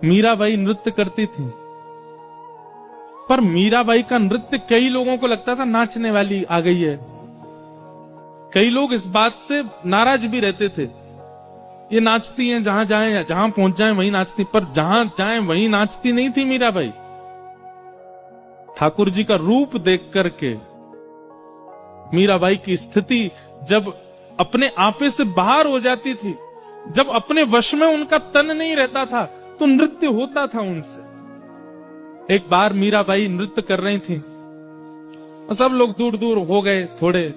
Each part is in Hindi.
मीराबाई नृत्य करती थी, पर मीराबाई का नृत्य कई लोगों को लगता था नाचने वाली आ गई है। कई लोग इस बात से नाराज भी रहते थे, ये नाचती हैं जहां जाए, जहां पहुंच जाए वहीं नाचती, पर जहां जाए वहीं नाचती नहीं थी मीराबाई। ठाकुर जी का रूप देख करके मीराबाई की स्थिति जब अपने आपे से बाहर हो जाती थी, जब अपने वश में उनका तन नहीं रहता था, तो नृत्य होता था उनसे। एक बार मीराबाई नृत्य कर रही थी, सब लोग दूर दूर हो गए थोड़े।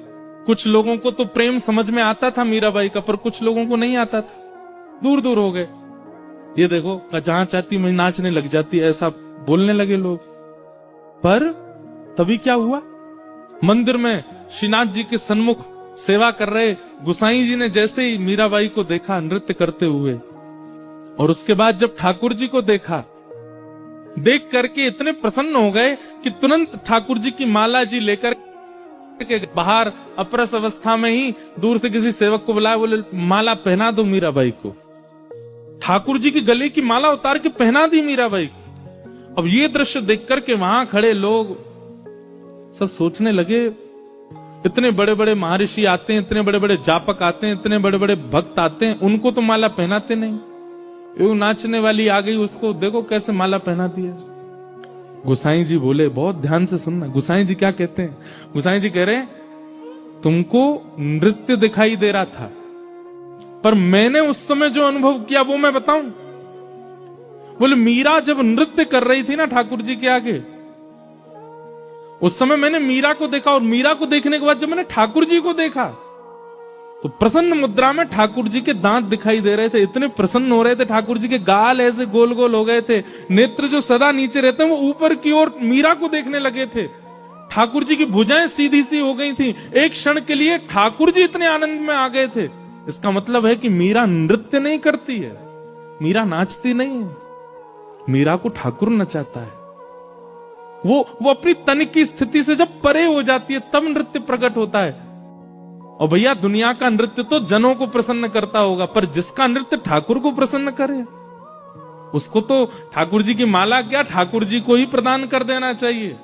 कुछ लोगों को तो प्रेम समझ में आता था मीराबाई का, पर कुछ लोगों को नहीं आता था, दूर दूर हो गए। ये देखो जहां चाहती मैं नाचने लग जाती, ऐसा बोलने लगे लोग। पर तभी क्या हुआ, मंदिर में श्रीनाथ जी के सन्मुख सेवा कर रहे गुसाई जी ने जैसे ही मीराबाई को देखा नृत्य करते हुए, और उसके बाद जब ठाकुर जी को देखा, देख करके इतने प्रसन्न हो गए कि तुरंत ठाकुर जी की माला जी लेकर के बाहर अपरस अवस्था में ही दूर से किसी सेवक को बुलाया, बोले माला पहना दो मीराबाई को। ठाकुर जी की गले की माला उतार के पहना दी मीराबाई को। अब ये दृश्य देख करके वहां खड़े लोग सब सोचने लगे, इतने बड़े बड़े महर्षि आते हैं, इतने बड़े बड़े जापक आते हैं, इतने बड़े बड़े भक्त आते हैं, उनको तो माला पहनाते नहीं। वो नाचने वाली आ गई, उसको देखो कैसे माला पहना दिया। गुसाई जी बोले, बहुत ध्यान से सुनना। गुसाई जी क्या कहते हैं, गुसाई जी कह रहे हैं, तुमको नृत्य दिखाई दे रहा था, पर मैंने उस समय जो अनुभव किया वो मैं बताऊं। बोले मीरा जब नृत्य कर रही थी ना ठाकुर जी के आगे, उस समय मैंने मीरा को देखा, और मीरा को देखने के बाद जब मैंने ठाकुर जी को देखा, तो प्रसन्न मुद्रा में ठाकुर जी के दांत दिखाई दे रहे थे, इतने प्रसन्न हो रहे थे। ठाकुर जी के गाल ऐसे गोल गोल हो गए थे, नेत्र जो सदा नीचे रहते हैं वो ऊपर की ओर मीरा को देखने लगे थे। ठाकुर जी की भुजाएं सीधी सी हो गई थी। एक क्षण के लिए ठाकुर जी इतने आनंद में आ गए थे। इसका मतलब है कि मीरा नृत्य नहीं करती है, मीरा नाचती नहीं है, मीरा को ठाकुर नचाता है। वो अपनी तन की स्थिति से जब परे हो जाती है तब नृत्य प्रकट होता है। और भैया दुनिया का नृत्य तो जनों को प्रसन्न करता होगा, पर जिसका नृत्य ठाकुर को प्रसन्न करे उसको तो ठाकुर जी की माला क्या ठाकुर जी को ही प्रदान कर देना चाहिए।